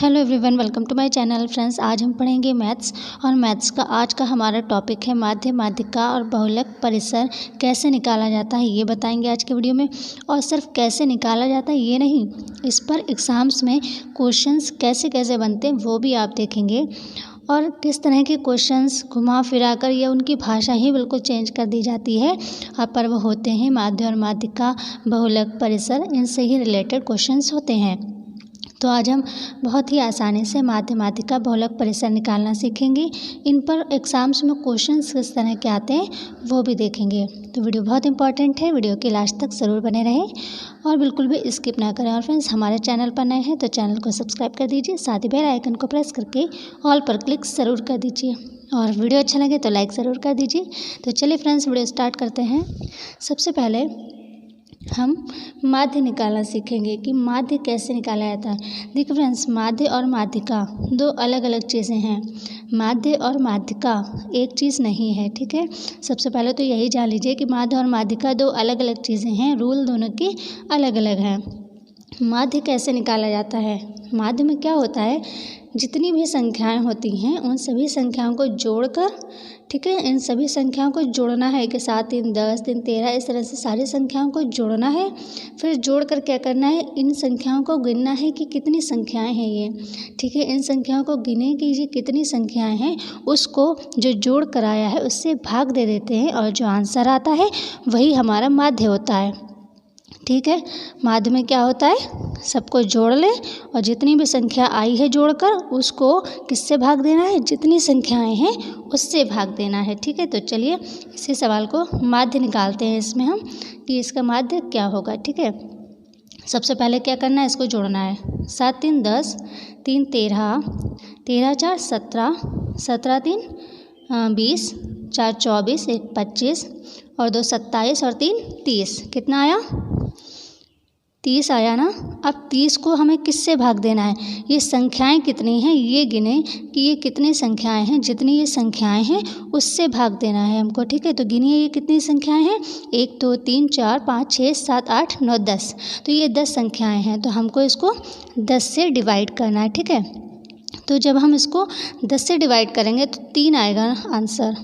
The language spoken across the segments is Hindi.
Hello everyone, welcome to my channel. Friends, आज हम पढ़ेंगे मैथ्स। और मैथ्स का आज का हमारा टॉपिक है माध्य, माध्यिका और बहुलक परिसर कैसे निकाला जाता है, ये बताएंगे आज के वीडियो में। और सिर्फ कैसे निकाला जाता है ये नहीं, इस पर एग्ज़ाम्स में क्वेश्चंस कैसे कैसे बनते हैं वो भी आप देखेंगे। और किस तरह के क्वेश्चंस घुमा फिरा कर या उनकी भाषा ही बिल्कुल चेंज कर दी जाती है, पर वो होते हैं माध्य और माध्यिका, बहुलक, परिसर, इनसे ही रिलेटेड क्वेश्चंस होते हैं। तो आज हम बहुत ही आसानी से माध्य, माध्यिका, बहुलक, परिसर निकालना सीखेंगे। इन पर एग्ज़ाम्स में क्वेश्चंस किस तरह के आते हैं वो भी देखेंगे। तो वीडियो बहुत इंपॉर्टेंट है, वीडियो के लास्ट तक ज़रूर बने रहें और बिल्कुल भी स्किप ना करें। और फ्रेंड्स, हमारे चैनल पर नए हैं तो चैनल को सब्सक्राइब कर दीजिए, साथ ही बेल आइकन को प्रेस करके ऑल पर क्लिक ज़रूर कर दीजिए। और वीडियो अच्छा लगे तो लाइक ज़रूर कर दीजिए। तो चलिए फ्रेंड्स, वीडियो स्टार्ट करते हैं। सबसे पहले हम माध्य निकालना सीखेंगे कि माध्य कैसे निकाला जाता है। देखिए फ्रेंड्स, माध्य और माध्यिका दो अलग अलग चीज़ें हैं। माध्य और माध्यिका एक चीज़ नहीं है, ठीक है। सबसे पहले तो यही जान लीजिए कि माध्य और माध्यिका दो अलग अलग चीज़ें हैं, रूल दोनों के अलग अलग हैं। माध्य कैसे निकाला जाता है? माध्य में क्या होता है, जितनी भी संख्याएं होती हैं उन सभी संख्याओं को जोड़कर, ठीक है, इन सभी संख्याओं को जोड़ना है कि 7, 3, 10, 3, 13, इस तरह से सारी संख्याओं को जोड़ना है। फिर जोड़कर क्या करना है, इन संख्याओं को गिनना है कि कितनी संख्याएं हैं ये, ठीक है। इन संख्याओं को गिने कि ये कितनी संख्याएं हैं, उसको जो जोड़ कर आया है उससे भाग दे देते हैं और जो आंसर आता है वही हमारा माध्य होता है, ठीक है। माध्य में क्या होता है, सबको जोड़ ले और जितनी भी संख्या आई है जोड़कर उसको किससे भाग देना है, जितनी संख्याएं हैं उससे भाग देना है, ठीक है। तो चलिए इसी सवाल को माध्य निकालते हैं इसमें हम कि इसका माध्य क्या होगा, ठीक है। सबसे पहले क्या करना है, इसको जोड़ना है। 7, 3, 10, 3, 13, 13, 4, 17, 17, 3, 20, 4, 24, 1, 25 और 2, 27 और 3, 30। कितना आया? 30 आया ना। अब 30 को हमें किससे भाग देना है, ये संख्याएं कितनी हैं ये गिने कि ये कितनी संख्याएं हैं, जितनी ये संख्याएं हैं उससे भाग देना है हमको, ठीक है। तो गिनिए ये कितनी संख्याएं हैं, 1, 2, 3, 4, 5, 6, 7, 8, 9, 10। तो ये 10 संख्याएं हैं, तो हमको इसको 10 से डिवाइड करना है, ठीक है। तो जब हम इसको 10 से डिवाइड करेंगे तो 3 आएगा आंसर।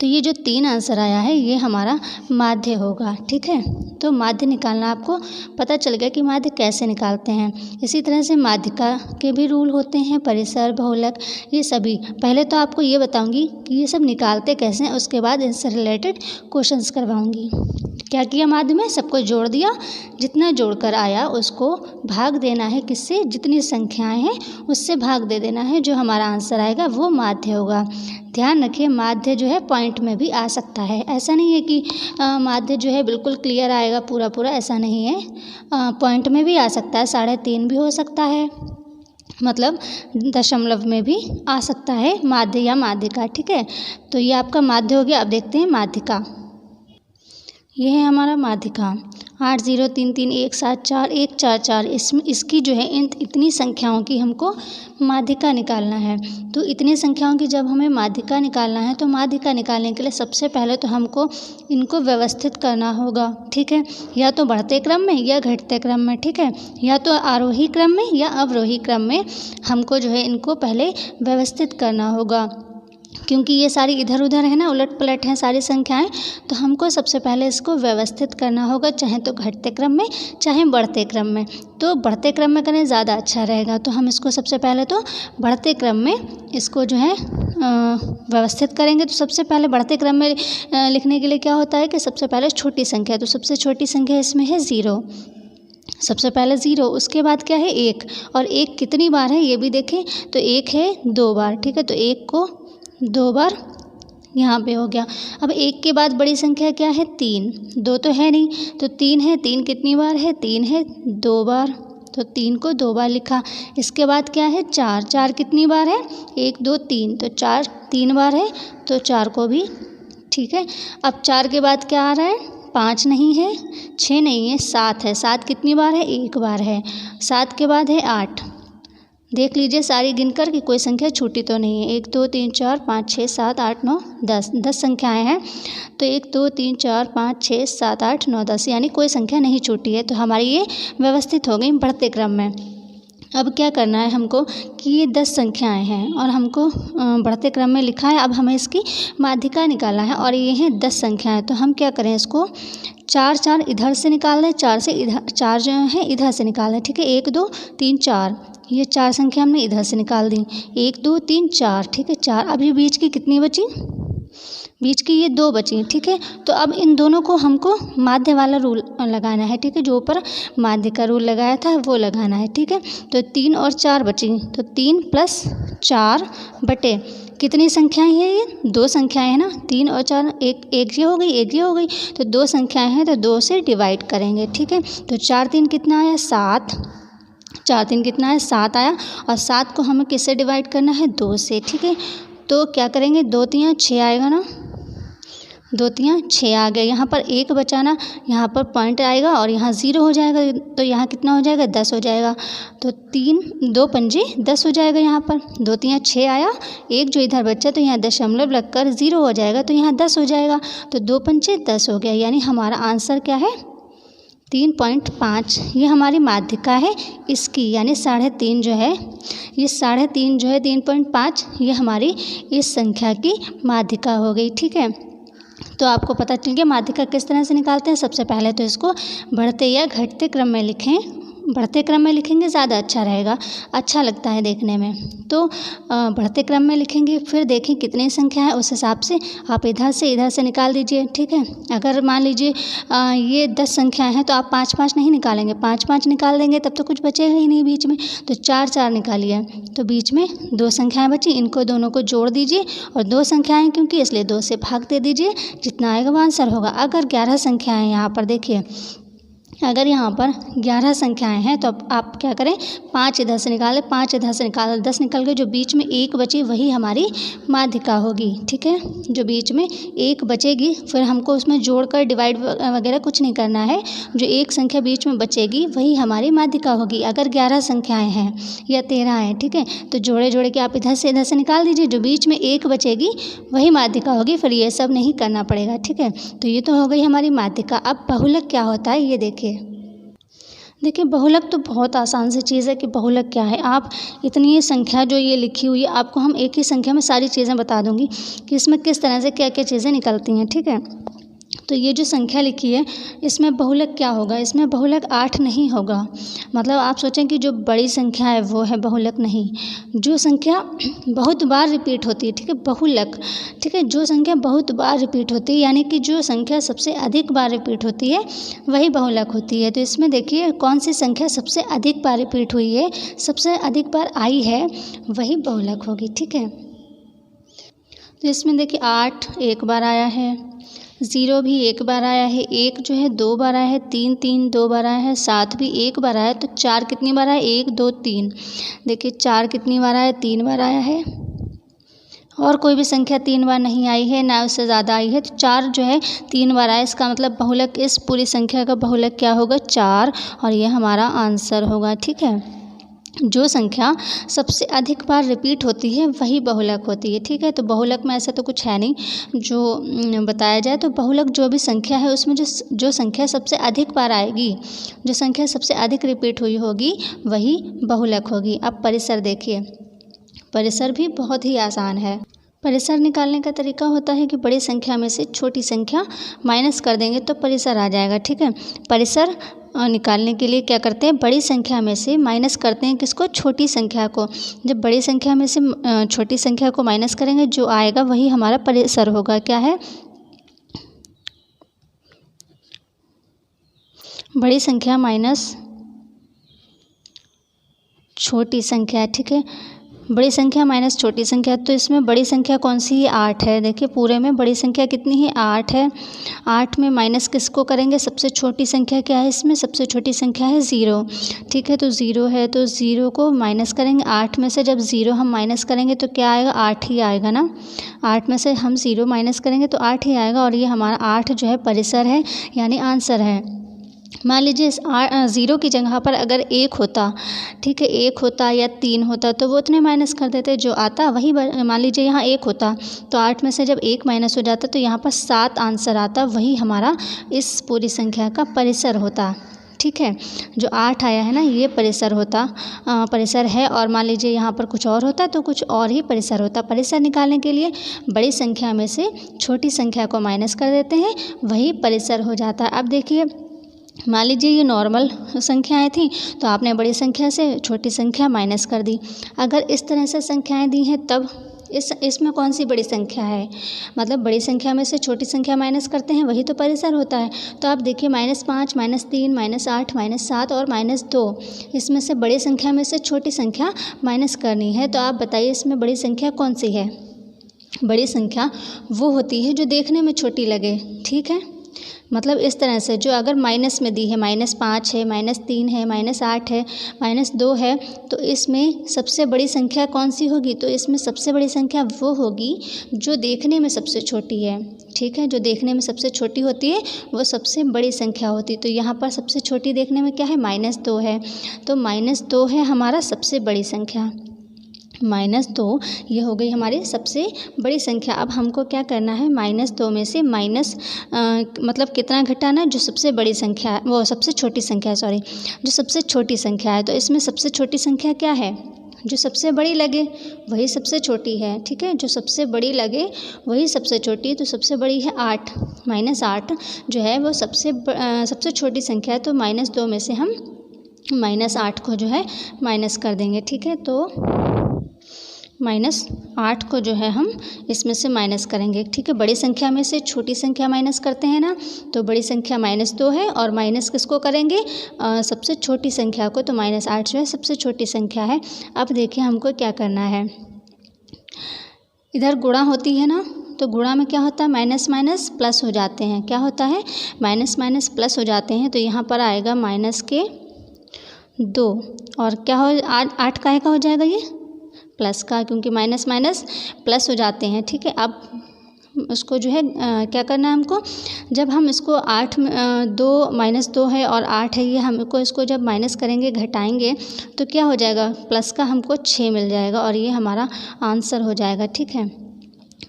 तो ये जो 3 आंसर आया है ये हमारा माध्य होगा, ठीक है। तो माध्य निकालना आपको पता चल गया कि माध्य कैसे निकालते हैं। इसी तरह से माध्यिका के भी रूल होते हैं, परिसर, बहुलक, ये सभी। पहले तो आपको ये बताऊंगी कि ये सब निकालते कैसे हैं, उसके बाद इनसे रिलेटेड क्वेश्चंस करवाऊंगी। क्या किया, माध्य में सबको जोड़ दिया, जितना जोड़कर आया उसको भाग देना है किससे, जितनी संख्याएं हैं उससे भाग दे देना है, जो हमारा आंसर आएगा वो माध्य होगा। ध्यान रखिए, माध्य जो है पॉइंट में भी आ सकता है, ऐसा नहीं है कि माध्य जो है बिल्कुल क्लियर आएगा पूरा पूरा, ऐसा नहीं है। पॉइंट में भी आ सकता है, 3.5 भी हो सकता है, मतलब दशमलव में भी आ सकता है माध्य या माध्यिका, ठीक है। तो ये आपका माध्य हो गया। अब देखते हैं माध्यिका। ये है हमारा माध्यिका, 8, 0, 3, 3, 1, 7, 4, 1, 4, 4। इसमें इसकी जो है इतनी संख्याओं की हमको माध्यिका निकालना है। तो इतनी संख्याओं की जब हमें माध्यिका निकालना है तो माध्यिका निकालने के लिए सबसे पहले तो हमको इनको व्यवस्थित करना होगा, ठीक है। या तो बढ़ते क्रम में या घटते क्रम में, ठीक है, या तो आरोही क्रम में या अवरोही क्रम में हमको जो है इनको पहले व्यवस्थित करना होगा, क्योंकि ये सारी इधर उधर है ना, उलट पलट हैं सारी संख्याएं। तो हमको सबसे पहले इसको व्यवस्थित करना होगा, चाहे तो घटते क्रम में चाहे बढ़ते क्रम में। तो बढ़ते क्रम में करें ज़्यादा अच्छा रहेगा, तो हम इसको सबसे पहले तो बढ़ते क्रम में इसको जो है व्यवस्थित करेंगे। तो सबसे पहले बढ़ते क्रम में लिखने के लिए क्या होता है कि सबसे पहले छोटी संख्या, तो सबसे छोटी संख्या इसमें है 0। सबसे पहले 0, उसके बाद क्या है 1, और 1 कितनी बार है ये भी देखें। तो 1 है 2 बार, ठीक है। तो 1 को 2 बार यहाँ पे हो गया। अब 1 के बाद बड़ी संख्या क्या है, 3, 2 तो है नहीं, तो 3 है। 3 कितनी बार है, 3 है 2 बार, तो 3 को 2 बार लिखा। इसके बाद क्या है 4, 4 कितनी बार है, 1, 2, 3, तो 4 3 बार है, तो 4 को भी, ठीक है। अब 4 के बाद क्या आ रहा है, 5 नहीं है, 6 नहीं है, 7 है। 7 कितनी बार है, 1 बार है। 7 के बाद है 8। देख लीजिए सारी गिनकर कि कोई संख्या छूटी तो नहीं है। 1, 2, 3, 4, 5, 6, 7, 8, 9, 10, 10 संख्याएं हैं। तो 1, 2, 3, 4, 5, 6, 7, 8, 9, 10, यानी कोई संख्या नहीं छूटी है। तो हमारी ये व्यवस्थित हो गई बढ़ते क्रम में। अब क्या करना है हमको कि ये 10 संख्याएं हैं और हमको बढ़ते क्रम में लिखा है। अब हमें इसकी माध्यिका निकालना है और ये हैं 10 संख्याएं। तो हम क्या करें, इसको 4 4 इधर से निकाल दें, 4 से इधर, 4 जो है इधर से निकाल दें। ठीक है, 1 2 3 4, ये 4 संख्या हमने इधर से निकाल दी। 1 2 3 4, ठीक है 4। अब ये बीच की कितनी बची, बीच की ये 2 बची। ठीक है, तो अब इन दोनों को हमको माध्य वाला रूल लगाना है। ठीक है, जो ऊपर माध्य का रूल लगाया था वो लगाना है। ठीक है, तो 3 और 4 बची, तो 3 + 4 बटे कितनी संख्याएं हैं, ये 2 संख्याएं हैं ना। 3 और 4, एक ये हो गई, एक ये हो गई, तो 2 संख्याएं हैं तो 2 से डिवाइड करेंगे। ठीक है, तो 4 3 कितना आया, 7। 4 3 कितना है, 7 आया। और 7 को हमें किससे डिवाइड करना है, 2 से। ठीक है, तो क्या करेंगे, 2 3 6 आएगा ना, 2 3 6 आ गया। यहाँ पर 1 बचाना, यहाँ पर पॉइंट आएगा और यहाँ 0 हो जाएगा, तो यहाँ कितना हो जाएगा, 10 हो जाएगा। तो 3 2 पंजे 10 हो जाएगा। यहाँ पर 2 3 6 आया, 1 जो इधर बचा तो यहाँ दशमलव लगकर 0 हो जाएगा, तो यहाँ 10 हो जाएगा। तो 2 पंजे 10 हो गया, यानी हमारा आंसर क्या है, 3.5। ये हमारी माध्यिका है इसकी, यानी 3.5 जो है, ये 3.5 जो है 3.5, ये हमारी इस संख्या की माध्यिका हो गई। ठीक है, तो आपको पता चल गया माध्यिका किस तरह से निकालते हैं। सबसे पहले तो इसको बढ़ते या घटते क्रम में लिखें, बढ़ते क्रम में लिखेंगे ज़्यादा अच्छा रहेगा, अच्छा लगता है देखने में। तो बढ़ते क्रम में लिखेंगे, फिर देखें कितनी संख्या है, उस हिसाब से आप इधर से निकाल दीजिए। ठीक है, अगर मान लीजिए ये 10 संख्याएं हैं तो आप 5 5 नहीं निकालेंगे, 5 5 निकाल देंगे तब तो कुछ बचेगा ही नहीं बीच में। तो 4 4 निकालिए, तो बीच में 2 संख्याएं बची, इनको दोनों को जोड़ दीजिए और 2 संख्याएं क्योंकि इसलिए 2 से भाग दे दीजिए, जितना आएगा वो आंसर होगा। अगर 11 संख्याएं यहाँ पर देखिए, अगर यहाँ पर 11 संख्याएं हैं तो अब आप क्या करें, 5 इधर से निकालें, 5 इधर से निकाल, 10 निकल गए, जो बीच में 1 बची वही हमारी माध्यिका होगी। ठीक है, जो बीच में 1 बचेगी, फिर हमको उसमें जोड़कर डिवाइड वगैरह कुछ नहीं करना है, जो एक संख्या बीच में बचेगी वही हमारी माध्यिका होगी। अगर 11 संख्याएँ हैं या 13 हैं, ठीक है, तो जोड़े जोड़े के आप इधर से निकाल दीजिए, जो बीच में 1 बचेगी वही माध्यिका होगी, फिर ये सब नहीं करना पड़ेगा। ठीक है, तो ये तो हो गई हमारी माध्यिका। अब बहुलक क्या होता है ये देखिए, बहुलक तो बहुत आसान सी चीज़ है कि बहुलक क्या है। आप इतनी संख्या जो ये लिखी हुई है, आपको हम एक ही संख्या में सारी चीज़ें बता दूंगी कि इसमें किस तरह से क्या क्या चीज़ें निकलती हैं। ठीक है, तो ये जो संख्या लिखी है इसमें बहुलक क्या होगा, इसमें बहुलक 8 नहीं होगा। मतलब आप सोचें कि जो बड़ी संख्या है वो है बहुलक, नहीं। जो संख्या बहुत बार रिपीट होती है, ठीक है, बहुलक। ठीक है, जो संख्या बहुत बार रिपीट होती है, यानी कि जो संख्या सबसे अधिक बार रिपीट होती है वही बहुलक होती है। तो इसमें देखिए कौन सी संख्या सबसे अधिक बार रिपीट हुई है, सबसे अधिक बार आई है, वही बहुलक होगी। ठीक है, तो इसमें देखिए 8 एक बार आया है, 0 भी एक बार आया है, 1 जो है 2 बार आया है, 3 3 2 बार आया है, 7 भी 1 बार आया है। तो 4 कितनी बार आया, 1 2 3। देखिए 4 कितनी बार आया, 3 बार आया है, और कोई भी संख्या 3 बार नहीं आई है, ना उससे ज़्यादा आई है। तो 4 जो है 3 बार आया, इसका मतलब बहुलक, इस पूरी संख्या का बहुलक क्या होगा, 4, और ये हमारा आंसर होगा। ठीक है, जो संख्या सबसे अधिक बार रिपीट होती है वही बहुलक होती है। ठीक है, तो बहुलक में ऐसा तो कुछ है नहीं जो बताया जाए। तो बहुलक जो भी संख्या है उसमें जो संख्या सबसे अधिक बार आएगी, जो संख्या सबसे अधिक रिपीट हुई होगी वही बहुलक होगी। अब परिसर देखिए, परिसर भी बहुत ही आसान है। परिसर निकालने का तरीका होता है कि बड़ी संख्या में से छोटी संख्या माइनस कर देंगे तो परिसर आ जाएगा। ठीक है, परिसर निकालने के लिए क्या करते हैं, बड़ी संख्या में से माइनस करते हैं किसको, छोटी संख्या को। जब बड़ी संख्या में से छोटी संख्या को माइनस करेंगे, जो आएगा वही हमारा परिसर होगा। क्या है, बड़ी संख्या माइनस छोटी संख्या। ठीक है, बड़ी संख्या माइनस छोटी संख्या, तो इसमें बड़ी संख्या कौन सी है, 8 है। देखिए पूरे में बड़ी संख्या कितनी है, 8 है। 8 में माइनस किसको करेंगे, सबसे छोटी संख्या क्या है, इसमें सबसे छोटी संख्या है 0। ठीक है, तो 0 है, तो 0 को माइनस करेंगे। 8 में से जब 0 हम माइनस करेंगे तो क्या आएगा, 8 ही आएगा ना। 8 में से हम 0 माइनस करेंगे तो 8 ही आएगा, और ये हमारा 8 जो है परिसर है, यानी आंसर है। मान लीजिए 0 की जगह पर अगर 1 होता, ठीक है, 1 होता या 3 होता तो वो उतने माइनस कर देते, जो आता वही। मान लीजिए यहाँ 1 होता तो 8 में से जब 1 माइनस हो जाता तो यहाँ पर 7 आंसर आता, वही हमारा इस पूरी संख्या का परिसर होता। ठीक है। जो 8 आया है ना, ये परिसर है। और मान लीजिए यहाँ पर कुछ और होता तो कुछ और ही परिसर होता। परिसर निकालने के लिए बड़ी संख्या में से छोटी संख्या को माइनस कर देते हैं, वही परिसर हो जाता है। अब देखिए, मान लीजिए ये नॉर्मल संख्याएं थी, तो आपने बड़ी संख्या से छोटी संख्या माइनस कर दी। अगर इस तरह से संख्याएं दी हैं, तब इसमें कौन सी बड़ी संख्या है? मतलब बड़ी संख्या में से छोटी संख्या माइनस करते हैं, वही तो परिसर होता है। तो आप देखिए, -5, -3, -8, -7 और -2, इसमें से बड़ी संख्या में से छोटी संख्या माइनस करनी है। तो आप बताइए, इसमें बड़ी संख्या कौन सी है? बड़ी संख्या वो होती है जो देखने में छोटी लगे, ठीक है। मतलब इस तरह से, जो अगर माइनस में दी है, -5 है, -3 है, -8 है, -2 है, तो इसमें सबसे बड़ी संख्या कौन सी होगी? तो इसमें सबसे बड़ी संख्या वो होगी जो देखने में सबसे छोटी है, ठीक है। जो देखने में सबसे छोटी होती है वो सबसे बड़ी संख्या होती है। तो यहाँ पर सबसे छोटी देखने में क्या है? -2 है। तो -2 है हमारा सबसे बड़ी संख्या। -2 ये हो गई हमारी सबसे बड़ी संख्या। अब हमको क्या करना है? -2 में से मतलब कितना घटाना है? जो सबसे बड़ी संख्या है, वो सबसे छोटी संख्या, सॉरी, जो सबसे छोटी संख्या है। तो इसमें सबसे छोटी संख्या क्या है? जो सबसे बड़ी लगे वही सबसे छोटी है, ठीक है। जो सबसे बड़ी लगे वही सबसे छोटी है। तो सबसे बड़ी है 8, -8 जो है वो सबसे छोटी संख्या है। तो -2 में से हम -8 को जो है माइनस कर देंगे, ठीक है। तो -8 को जो है हम इसमें से माइनस करेंगे, ठीक है। बड़ी संख्या में से छोटी संख्या माइनस करते हैं ना, तो बड़ी संख्या -2 है, और माइनस किसको करेंगे? सबसे छोटी संख्या को। तो -8 जो है सबसे छोटी संख्या है। अब देखिए हमको क्या करना है। इधर गुणा होती है ना, तो गुणा में क्या होता है? माइनस माइनस प्लस हो जाते हैं। क्या होता है? माइनस माइनस प्लस हो जाते हैं। तो यहाँ पर आएगा -2, और क्या हो 8 का हो जाएगा ये प्लस का, क्योंकि माइनस माइनस प्लस हो जाते हैं, ठीक है। अब उसको जो है क्या करना है हमको? जब हम इसको 2 है और 8 है, ये हमको इसको जब माइनस करेंगे, घटाएंगे, तो क्या हो जाएगा? प्लस का हमको 6 मिल जाएगा, और ये हमारा आंसर हो जाएगा, ठीक है।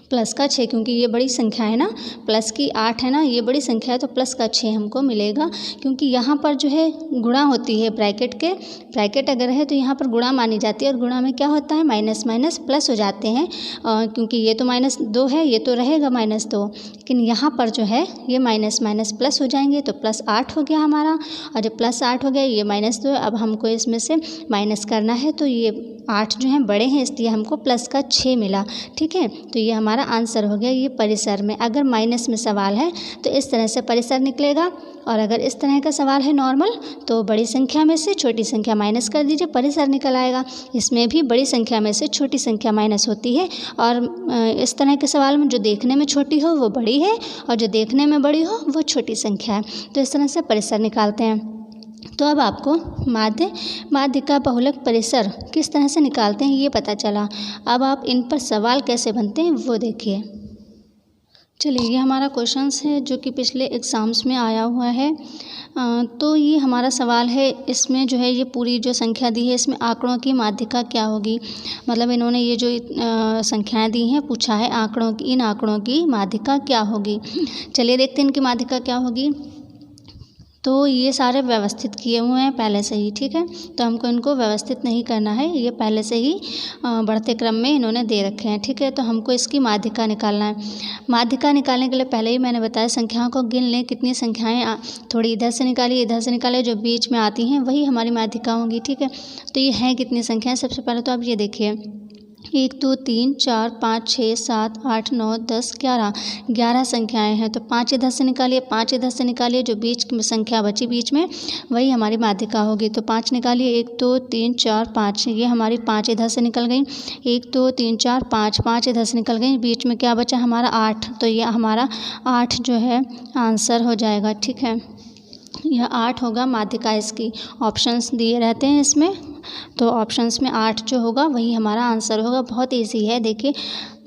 प्लस का 6, क्योंकि ये बड़ी संख्या है ना, प्लस की 8 है ना, ये बड़ी संख्या है, तो प्लस का 6 हमको मिलेगा। क्योंकि यहाँ पर जो है गुणा होती है, ब्रैकेट अगर है तो यहाँ पर गुणा मानी जाती है, और गुणा में क्या होता है? माइनस माइनस प्लस हो जाते हैं। क्योंकि ये तो -2 है, ये तो रहेगा -2, लेकिन यहाँ पर जो है ये माइनस माइनस प्लस हो जाएंगे। तो +8 हो गया हमारा, और जब +8 हो गया, ये -2 है। अब हमको इसमें से माइनस करना है, तो ये 8 जो हैं बड़े हैं, इसलिए हमको प्लस का 6 मिला, ठीक है। तो ये हमारा आंसर हो गया। ये परिसर में, अगर माइनस में सवाल है तो इस तरह से परिसर निकलेगा, और अगर इस तरह का सवाल है नॉर्मल, तो बड़ी संख्या में से छोटी संख्या माइनस कर दीजिए, परिसर निकल आएगा। इसमें भी बड़ी संख्या में से छोटी संख्या माइनस होती है, और इस तरह के सवाल में जो देखने में छोटी हो वो बड़ी है, और जो देखने में बड़ी हो वो छोटी संख्या है। तो इस तरह से परिसर निकालते हैं। तो अब आपको माध्य का बहुलक परिसर किस तरह से निकालते हैं ये पता चला। अब आप इन पर सवाल कैसे बनते हैं वो देखिए। चलिए, ये हमारा क्वेश्चंस है जो कि पिछले एग्ज़ाम्स में आया हुआ है। तो ये हमारा सवाल है, इसमें जो है ये पूरी जो संख्या दी है, इसमें आंकड़ों की माध्यिका क्या होगी। मतलब इन्होंने ये जो संख्याएं दी हैं, पूछा है इन आंकड़ों की माध्यिका क्या होगी। चलिए देखते हैं इनकी माध्यिका क्या होगी। तो ये सारे व्यवस्थित किए हुए हैं पहले से ही, ठीक है। तो हमको इनको व्यवस्थित नहीं करना है, ये पहले से ही बढ़ते क्रम में इन्होंने दे रखे हैं, ठीक है। तो हमको इसकी माध्यिका निकालना है। माध्यिका निकालने के लिए पहले ही मैंने बताया, संख्याओं को गिन लें, कितनी संख्याएं थोड़ी इधर से निकालिए, जो बीच में आती हैं वही हमारी माध्यिका होंगी, ठीक है। तो ये हैं कितनी संख्याएँ? सबसे पहले तो आप ये देखिए, 1 2 3 4 5 6 7 8 9 10 11 संख्याएं हैं। तो 5 इधर से निकालिए, जो बीच में संख्या बची बीच में वही हमारी माध्यिका होगी। तो 5 निकालिए, 1 2 3 4 5, ये हमारी 5 इधर से निकल गई। 1 2 3 4 5 इधर से निकल गई, बीच में क्या बचा हमारा 8। तो ये हमारा 8 जो है आंसर हो जाएगा, ठीक है। यह 8 होगा माध्यिका इसकी। ऑप्शंस दिए रहते हैं इसमें, तो ऑप्शंस में 8 जो होगा वही हमारा आंसर होगा। बहुत ईजी है, देखिए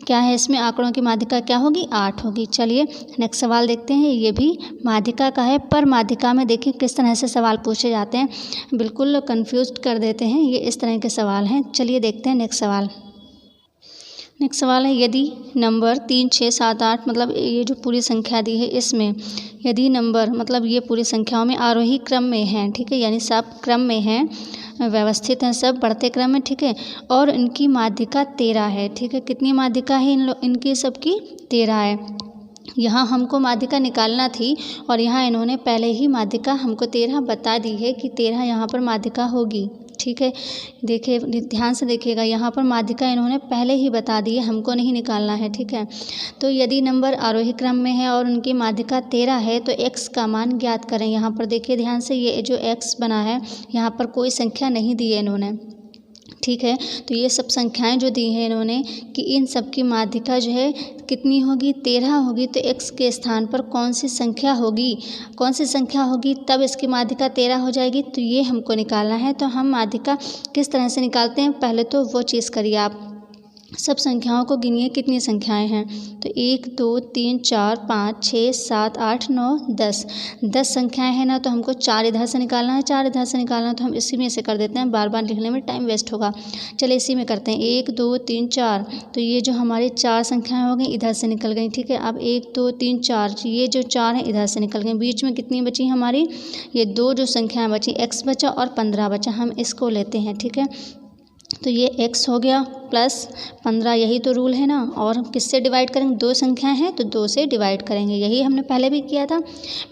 क्या है इसमें, आंकड़ों की माध्यिका क्या होगी? 8 होगी। चलिए नेक्स्ट सवाल देखते हैं। ये भी माध्यिका का है, पर माध्यिका में देखिए किस तरह से सवाल पूछे जाते हैं, बिल्कुल कंफ्यूज कर देते हैं, ये इस तरह के सवाल हैं। चलिए देखते हैं नेक्स्ट सवाल है, यदि नंबर 3 6 7 8, मतलब ये जो पूरी संख्या दी है इसमें यदि नंबर मतलब ये पूरी संख्याओं में आरोही क्रम में हैं, ठीक है, यानी सब क्रम में हैं, व्यवस्थित हैं, सब बढ़ते क्रम में, ठीक है, और इनकी माध्यिका 13 है, ठीक है। कितनी माध्यिका है इनकी सबकी? 13 है। यहाँ हमको माध्यिका निकालना थी और यहाँ इन्होंने पहले ही माध्यिका हमको 13 बता दी है कि 13 यहाँ पर माध्यिका होगी, ठीक है। देखिए, ध्यान से देखिएगा, यहाँ पर माध्यिका इन्होंने पहले ही बता दी है, हमको नहीं निकालना है, ठीक है। तो यदि नंबर आरोही क्रम में है और उनकी माध्यिका 13 है तो x का मान ज्ञात करें। यहाँ पर देखिए ध्यान से, ये जो x बना है यहाँ पर कोई संख्या नहीं दी है इन्होंने, ठीक है। तो ये सब संख्याएं जो दी हैं इन्होंने कि इन सब की माध्यिका जो है कितनी होगी? 13 होगी। तो x के स्थान पर कौन सी संख्या होगी तब इसकी माध्यिका 13 हो जाएगी, तो ये हमको निकालना है। तो हम माध्यिका किस तरह से निकालते हैं, पहले तो वो चीज़ करिए आप। सब संख्याओं को गिनिए, कितनी संख्याएं हैं? तो 1 2 3 4 5 6 7 8 9 10 संख्याएं हैं ना, तो हमको 4 इधर से निकालना है, 4 इधर से निकालना है, तो हम इसी में से कर देते हैं, बार बार लिखने में टाइम वेस्ट होगा। चलिए इसी में करते हैं, 1 2 3 4। तो ये जो हमारी 4 संख्याएं हो गई इधर से निकल गई, ठीक है। अब 1 2 3 4, ये जो 4 हैं इधर से निकल गई। बीच में कितनी बची हमारी? ये 2 जो संख्याएँ बची, x बचा और 15 बचा, हम इसको लेते हैं, ठीक है। तो ये x हो गया प्लस 15, यही तो रूल है ना। और किससे डिवाइड करेंगे? 2 संख्याएं हैं तो 2 से डिवाइड करेंगे, यही हमने पहले भी किया था।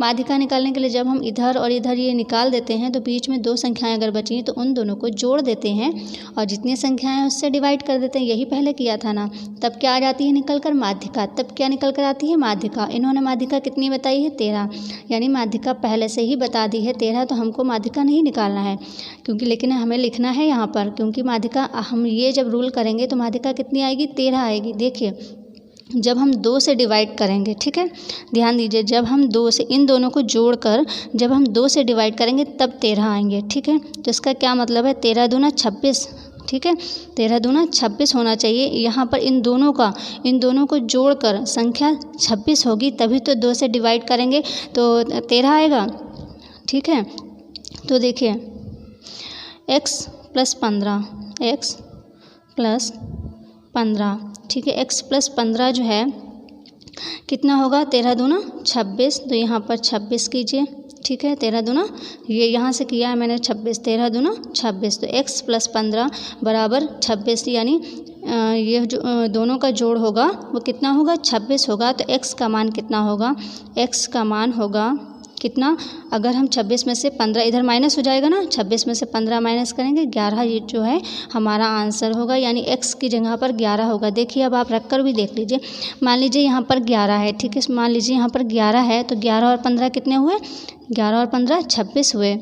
माध्यिका निकालने के लिए जब हम इधर और इधर ये निकाल देते हैं तो बीच में 2 संख्याएं अगर बची तो उन दोनों को जोड़ देते हैं और जितनी संख्याएं हैं उससे डिवाइड कर देते हैं, यही पहले किया था ना। तब क्या आ जाती है निकल कर? माध्यिका। तब क्या निकल कर आती है? माध्यिका। इन्होंने माध्यिका कितनी बताई है? 13, यानी माध्यिका पहले से ही बता दी है 13, तो हमको माध्यिका नहीं निकालना है क्योंकि, लेकिन हमें लिखना है यहाँ पर, क्योंकि माध्यिका हम ये जब रूल करेंगे तो माध्यिका कितनी आएगी? 13 आएगी। देखिए, जब हम 2 से डिवाइड करेंगे, ठीक है, ध्यान दीजिए, जब हम 2 से इन दोनों को जोड़कर जब हम 2 से डिवाइड करेंगे तब 13 आएंगे, ठीक है। तो इसका क्या मतलब है? 13 दूना 26, ठीक है, 13 दूना 26 होना चाहिए। यहाँ पर इन दोनों को जोड़कर संख्या 26 होगी, तभी तो 2 से डिवाइड करेंगे तो 13 आएगा, ठीक है। तो देखिए, x प्लस 15, ठीक है, x प्लस 15 जो है कितना होगा? 13 दूना 26, तो यहाँ पर 26 कीजिए, ठीक है। 13 दूना, ये यहाँ से किया है मैंने 26, 13 दूना 26, तो x प्लस 15 बराबर 26, यानी ये जो दोनों का जोड़ होगा वो कितना होगा? 26 होगा। तो x का मान कितना होगा? x का मान होगा कितना? अगर हम 26 में से 15, इधर माइनस हो जाएगा ना, 26 में से 15 माइनस करेंगे 11, ये जो है हमारा आंसर होगा, यानी x की जगह पर 11 होगा। देखिए, अब आप रख कर भी देख लीजिए। मान लीजिए यहाँ पर 11 है, ठीक है, मान लीजिए यहाँ पर 11 है, तो 11 और 15 कितने हुए? 11 और 15 26 हुए,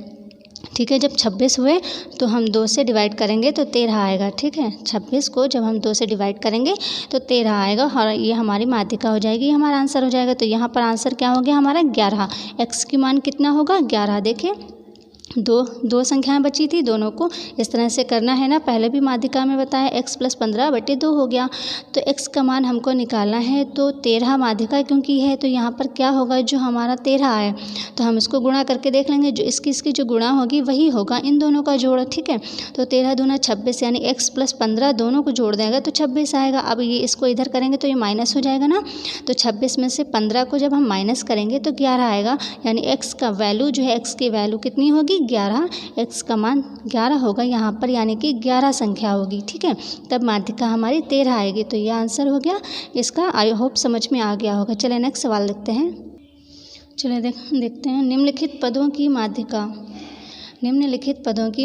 ठीक है। जब 26 हुए तो हम 2 से डिवाइड करेंगे तो 13 आएगा, ठीक है। 26 को जब हम 2 से डिवाइड करेंगे तो 13 आएगा और ये हमारी माध्यिका हो जाएगी, ये हमारा आंसर हो जाएगा। तो यहाँ पर आंसर क्या हो गया हमारा? 11। x की मान कितना होगा? 11। देखिए, दो संख्याएं बची थी, दोनों को इस तरह से करना है ना, पहले भी माध्यिका में बताया, x प्लस 15/2 हो गया। तो x का मान हमको निकालना है, तो 13 माध्यिका क्योंकि है तो यहाँ पर क्या होगा? जो हमारा 13 है तो हम इसको गुणा करके देख लेंगे, जो इसकी जो गुणा होगी वही होगा इन दोनों का जोड़, ठीक है। तो 13 दूना 26, यानी x प्लस 15 दोनों को जोड़ देंगे तो 26 आएगा। अब ये इसको इधर करेंगे तो ये माइनस हो जाएगा ना, तो 26 में से 15 को जब हम माइनस करेंगे तो 11 आएगा, यानी x का वैल्यू जो है, x की वैल्यू कितनी होगी? 11। x का मान 11 होगा यहाँ पर, यानी कि 11 संख्या होगी, ठीक है। तब माध्यिका हमारी 13 आएगी। तो ये आंसर हो गया इसका। आई होप समझ में आ गया होगा। चलिए नेक्स्ट सवाल देखते हैं। चलिए देखते हैं, निम्नलिखित पदों की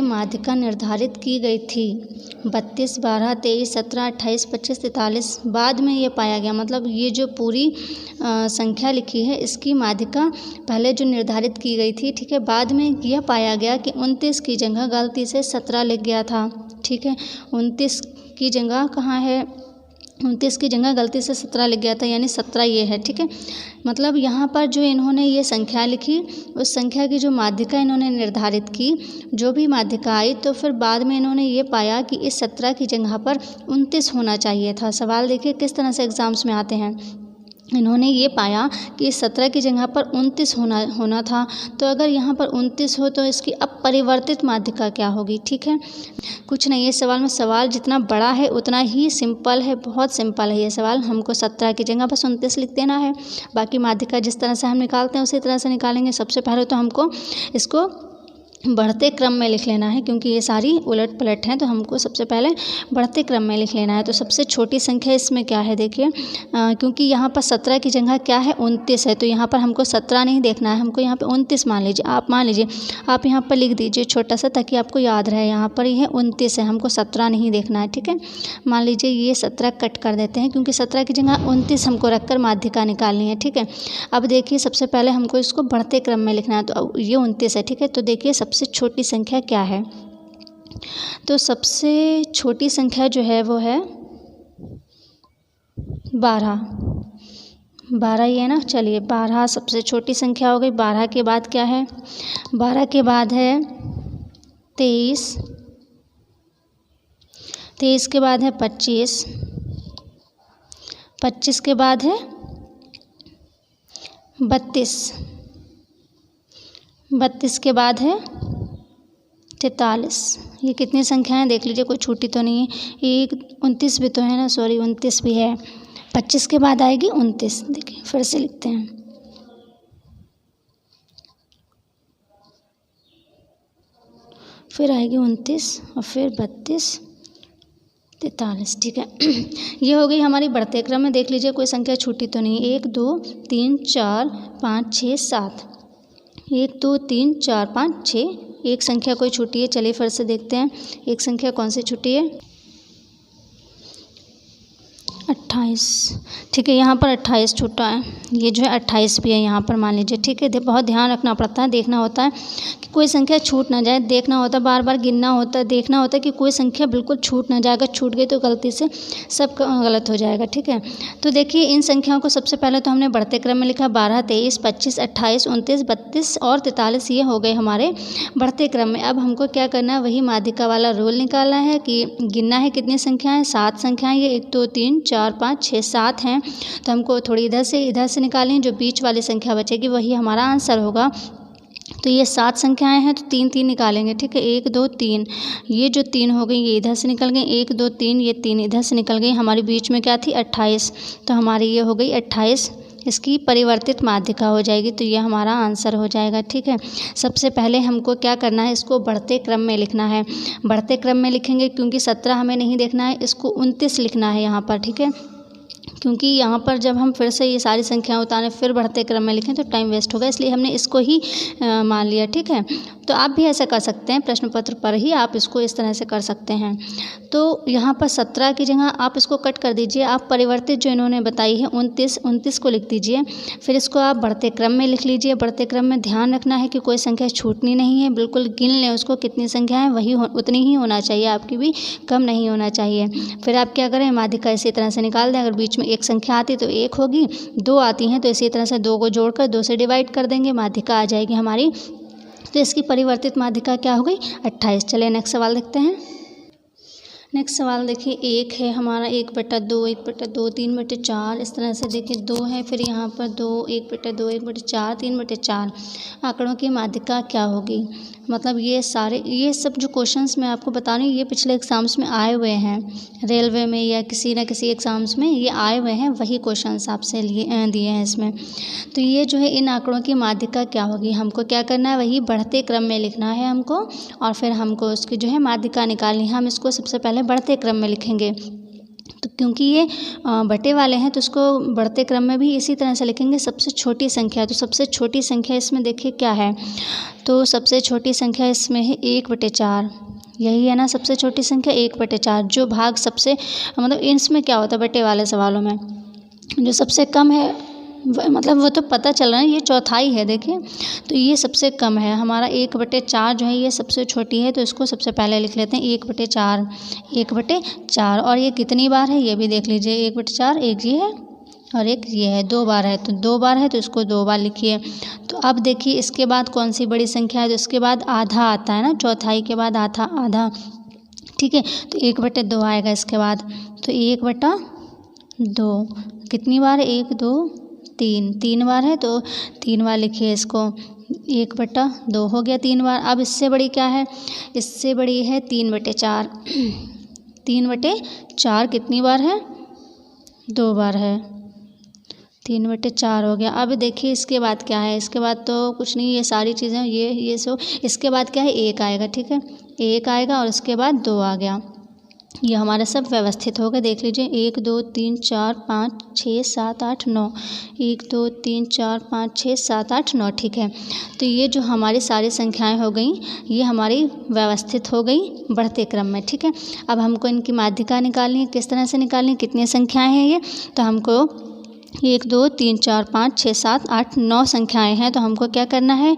माध्यिका निर्धारित की गई थी 32, 12, 23, 17, 28, 25, 43। बाद में ये पाया गया, मतलब ये जो पूरी संख्या लिखी है इसकी माध्यिका पहले जो निर्धारित की गई थी, ठीक है, बाद में यह पाया गया कि 29 की जगह गलती से 17 लिख गया था, ठीक है। 29 की जगह कहाँ है? 29 की जगह गलती से 17 लिख गया था, यानी 17 ये है, ठीक है। मतलब यहाँ पर जो इन्होंने ये संख्या लिखी, उस संख्या की जो माध्यिका इन्होंने निर्धारित की, जो भी माध्यिका आई, तो फिर बाद में इन्होंने ये पाया कि इस 17 की जगह पर 29 होना चाहिए था। सवाल देखिए किस तरह से एग्ज़ाम्स में आते हैं। इन्होंने ये पाया कि 17 की जगह पर 29 होना था। तो अगर यहाँ पर 29 हो तो इसकी अब परिवर्तित माध्यिका क्या होगी। ठीक है, कुछ नहीं, ये सवाल जितना बड़ा है उतना ही सिंपल है, बहुत सिंपल है ये सवाल। हमको 17 की जगह बस 29 लिख देना है, बाकी माध्यिका जिस तरह से हम निकालते हैं उसी तरह से निकालेंगे। सबसे पहले तो हमको इसको बढ़ते क्रम में लिख लेना है, क्योंकि ये सारी उलट पलट हैं, तो हमको सबसे पहले बढ़ते क्रम में लिख लेना है। तो सबसे छोटी संख्या इसमें क्या है, देखिए, क्योंकि यहाँ पर 17 की जगह क्या है 29 है, तो यहाँ पर हमको 17 नहीं देखना है, हमको यहाँ पे 29 मान लीजिए। आप यहाँ पर लिख दीजिए छोटा सा, ताकि आपको याद रहे। यहाँ पर यह 29 है, हमको 17 नहीं देखना है। ठीक है, मान लीजिए ये 17 कट कर देते हैं, क्योंकि 17 की जगह 29 हमको रखकर माध्यिका निकालनी है। ठीक है, अब देखिए सबसे पहले हमको इसको बढ़ते क्रम में लिखना है। तो अब ये 29 है। ठीक है, तो देखिए सबसे छोटी संख्या क्या है। तो सबसे छोटी संख्या जो है वो है 12 ही है ना। चलिए 12 सबसे छोटी संख्या हो गई। 12 के बाद क्या है, 12 के बाद है 23, 23 के बाद है 25, 25 के बाद है 32, 32 के बाद है 43। ये कितनी संख्याएं देख लीजिए, कोई छूटी तो नहीं है। एक 29 भी तो है ना, सॉरी 29 भी है। 25 के बाद आएगी 29। देखिए फिर से लिखते हैं, फिर आएगी 29 और फिर 32, 43। ठीक है, ये हो गई हमारी बढ़ते क्रम में। देख लीजिए कोई संख्या छूटी तो नहीं। 1 2 3 4 5 6 7, 1 2 3 4 5 6, एक संख्या कोई छूटी है। चलिए फिर से देखते हैं, एक संख्या कौन सी छूटी है, 28। ठीक है, यहाँ पर 28 छूटा है। ये जो है 28 भी है यहाँ पर, मान लीजिए। ठीक है, बहुत ध्यान रखना पड़ता है, देखना होता है कि कोई संख्या छूट ना जाए, देखना होता है, बार बार गिनना होता है, देखना होता है कि कोई संख्या बिल्कुल छूट ना जाए। अगर छूट गई तो गलती से सब गलत हो जाएगा। ठीक है, तो देखिए इन संख्याओं को सबसे पहले तो हमने बढ़ते क्रम में लिखा। 12 23 25 28 29 32 और 43, ये हो गए हमारे बढ़ते क्रम में। अब हमको क्या करना है, वही माध्यिका वाला रूल निकालना है कि गिनना है कितनी संख्याएँ, 7 संख्याएँ। ये 1 2 3 4 5 6 7 हैं, तो हमको थोड़ी इधर से निकालें, जो बीच वाली संख्या बचेगी वही हमारा आंसर होगा। तो ये 7 संख्याएं हैं, तो 3 3 निकालेंगे। ठीक है, 1 2 3, ये जो 3 हो गई ये इधर से निकल गई। 1 2 3, ये 3 इधर से निकल गई। हमारे बीच में क्या थी, 28, तो हमारी ये हो गई 28। इसकी परिवर्तित माध्यिका हो जाएगी, तो ये हमारा आंसर हो जाएगा। ठीक है, सबसे पहले हमको क्या करना है, इसको बढ़ते क्रम में लिखना है। बढ़ते क्रम में लिखेंगे, क्योंकि 17 हमें नहीं देखना है, इसको 29 लिखना है यहाँ पर। ठीक है, क्योंकि यहाँ पर जब हम फिर से ये सारी संख्याएं उतारें फिर बढ़ते क्रम में लिखें तो टाइम वेस्ट होगा, इसलिए हमने इसको ही मान लिया। ठीक है, तो आप भी ऐसा कर सकते हैं, प्रश्न पत्र पर ही आप इसको इस तरह से कर सकते हैं। तो यहाँ पर 17 की जगह आप इसको कट कर दीजिए। आप परिवर्तित जो इन्होंने बताई है 29 को लिख दीजिए। फिर इसको आप बढ़ते क्रम में लिख लीजिए। बढ़ते क्रम में ध्यान रखना है कि कोई संख्या छूटनी नहीं है, बिल्कुल गिन लें उसको, कितनी संख्या है वही उतनी ही होना चाहिए, आपकी भी कम नहीं होना चाहिए। फिर आप क्या करें, माध्यिका इसी तरह से निकाल दें। अगर बीच में एक संख्या आती तो 1 होगी, 2 आती हैं तो इसी तरह से 2 को जोड़कर 2 से डिवाइड कर देंगे, माध्यिका आ जाएगी हमारी। तो इसकी परिवर्तित माध्यिका क्या हो गई, 28। चलिए नेक्स्ट सवाल देखते हैं। नेक्स्ट सवाल देखिए, 1 है हमारा, 1/2 1/2 3/4, इस तरह से देखिए 2 है, फिर यहाँ पर 2 1/2 1/4 3/4। आंकड़ों की माध्यिका क्या होगी। मतलब ये सब जो क्वेश्चंस मैं आपको बता रही हूँ ये पिछले एग्ज़ाम्स में आए हुए हैं, रेलवे में या किसी न किसी एग्ज़ाम्स में ये आए हुए हैं, वही क्वेश्चंस आपसे दिए हैं इसमें। तो ये जो है इन आंकड़ों की माध्यिका क्या होगी, हमको क्या करना है, वही बढ़ते क्रम में लिखना है हमको, और फिर हमको उसकी जो है माध्यिका निकालनी है। हम इसको सबसे पहले बढ़ते क्रम में लिखेंगे, तो क्योंकि ये बटे वाले हैं तो उसको बढ़ते क्रम में भी इसी तरह से लिखेंगे। सबसे छोटी संख्या, तो सबसे छोटी संख्या इसमें देखिए क्या है, तो सबसे छोटी संख्या इसमें है 1/4, यही है ना सबसे छोटी संख्या 1/4। जो भाग सबसे मतलब इसमें क्या होता है बटे वाले सवालों में, जो सबसे कम है मतलब वो तो पता चल रहा है, ये चौथाई है देखिए, तो ये सबसे कम है हमारा 1/4 जो है ये सबसे छोटी है, तो इसको सबसे पहले लिख लेते हैं 1/4। और ये कितनी बार है ये भी देख लीजिए, 1/4 एक ये है और एक ये है, 2 बार है, तो 2 बार है तो इसको 2 बार लिखिए। तो अब देखिए इसके बाद कौन सी बड़ी संख्या है, तो इसके बाद आधा आता है ना, चौथाई के बाद आधा। ठीक है, तो 1/2 आएगा इसके बाद, तो 1/2 कितनी बार, 1 2 3, 3 बार है तो 3 बार लिखिए इसको। 1/2 हो गया 3 बार। अब इससे बड़ी क्या है, इससे बड़ी है 3/4। 3/4 कितनी बार है, 2 बार है। 3/4 हो गया। अब देखिए इसके बाद क्या है, इसके बाद तो कुछ नहीं, ये सारी चीज़ें ये सो, इसके बाद क्या है, 1 आएगा, ठीक है, 1 आएगा और उसके बाद 2 आ गया। ये हमारा सब व्यवस्थित हो गया। देख लीजिए 1 2 3 4 5 6 7 8 9, 1 2 3 4 5 6 7 8 9, ठीक है। तो ये जो हमारी सारी संख्याएं हो गई, ये हमारी व्यवस्थित हो गई बढ़ते क्रम में, ठीक है। अब हमको इनकी माध्यिका निकालनी है। किस तरह से निकालनी है, कितनी संख्याएं हैं ये, तो हमको 1 2 3 4 5 6 7 8 9 संख्याएं हैं। तो हमको क्या करना है,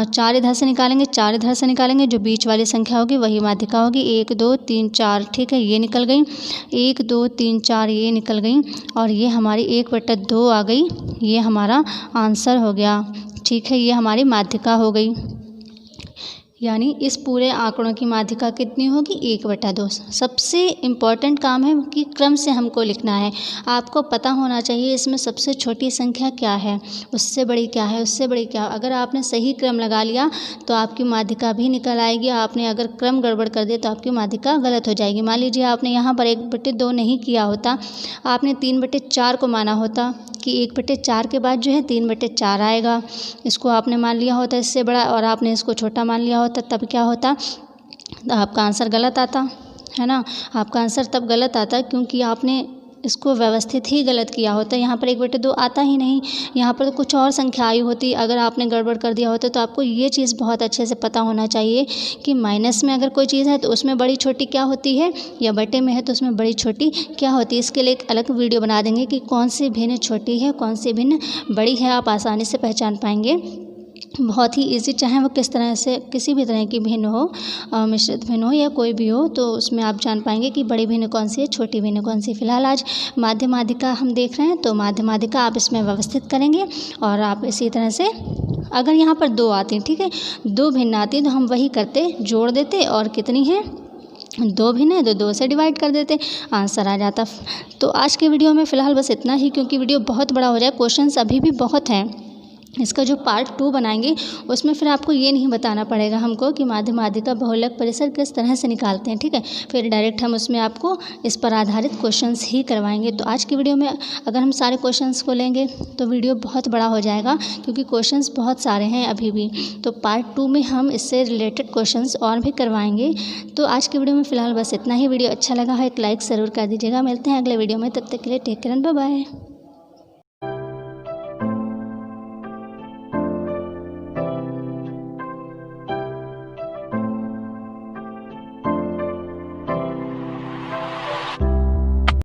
4 इधर से निकालेंगे, 4 इधर से निकालेंगे, जो बीच वाली संख्या होगी वही माध्यिका होगी। 1 2 3 4, ठीक है, ये निकल गई। 1 2 3 4 ये निकल गई और ये हमारी 1/2 आ गई। ये हमारा आंसर हो गया, ठीक है, ये हमारी माध्यिका हो गई। यानी इस पूरे आंकड़ों की माध्यिका कितनी होगी, 1/2। सबसे इम्पॉर्टेंट काम है कि क्रम से हमको लिखना है। आपको पता होना चाहिए इसमें सबसे छोटी संख्या क्या है, उससे बड़ी क्या है, उससे बड़ी क्या। अगर आपने सही क्रम लगा लिया तो आपकी माध्यिका भी निकल आएगी। आपने अगर क्रम गड़बड़ कर दिया तो आपकी माध्यिका गलत हो जाएगी। मान लीजिए आपने यहाँ पर 1/2 नहीं किया होता, आपने 3/4 को माना होता कि 1/4 के बाद जो है 3/4 आएगा, इसको आपने मान लिया होता इससे बड़ा और आपने इसको छोटा मान लिया होता, तब क्या होता, तो आपका आंसर गलत आता है ना। आपका आंसर तब गलत आता क्योंकि आपने इसको व्यवस्थित ही गलत किया होता। यहाँ पर 1/2 आता ही नहीं, यहाँ पर तो कुछ और संख्या आई होती। अगर आपने गड़बड़ कर दिया होता तो आपको ये चीज़ बहुत अच्छे से पता होना चाहिए कि माइनस में अगर कोई चीज़ है तो उसमें बड़ी छोटी क्या होती है, या बटे में है तो उसमें बड़ी छोटी क्या होती है। इसके लिए एक अलग वीडियो बना देंगे कि कौन सी भिन्न छोटी है, कौन सी भिन्न बड़ी है, आप आसानी से पहचान पाएंगे। बहुत ही इजी, चाहे वो किस तरह से किसी भी तरह की भिन्न हो, मिश्रित भिन्न हो या कोई भी हो, तो उसमें आप जान पाएंगे कि बड़ी भिन्न कौन सी है, छोटी भिन्न कौन सी। फिलहाल आज माध्य माध्यिका हम देख रहे हैं, तो माध्य माध्यिका आप इसमें व्यवस्थित करेंगे और आप इसी तरह से, अगर यहाँ पर 2 आती हैं, ठीक है, 2 भिन्न आती हैं तो हम वही करते, जोड़ देते और कितनी है, 2 भिन्न है तो 2 से डिवाइड कर देते, आंसर आ जाता। तो आज के वीडियो में फ़िलहाल बस इतना ही, क्योंकि वीडियो बहुत बड़ा हो जाए, क्वेश्चंस अभी भी बहुत हैं। इसका जो पार्ट 2 बनाएंगे उसमें फिर आपको ये नहीं बताना पड़ेगा हमको कि माध्य माध्यिका बहुलक परिसर किस तरह से निकालते हैं, ठीक है। फिर डायरेक्ट हम उसमें आपको इस पर आधारित क्वेश्चंस ही करवाएंगे। तो आज की वीडियो में अगर हम सारे क्वेश्चंस को लेंगे तो वीडियो बहुत बड़ा हो जाएगा, क्योंकि क्वेश्चंस बहुत सारे हैं अभी भी। तो पार्ट 2 में हम इससे रिलेटेड क्वेश्चंस और भी करवाएंगे। तो आज की वीडियो में फ़िलहाल बस इतना ही। वीडियो अच्छा लगा है एक लाइक ज़रूर कर दीजिएगा। मिलते हैं अगले वीडियो में, तब तक के लिए take care and bye bye.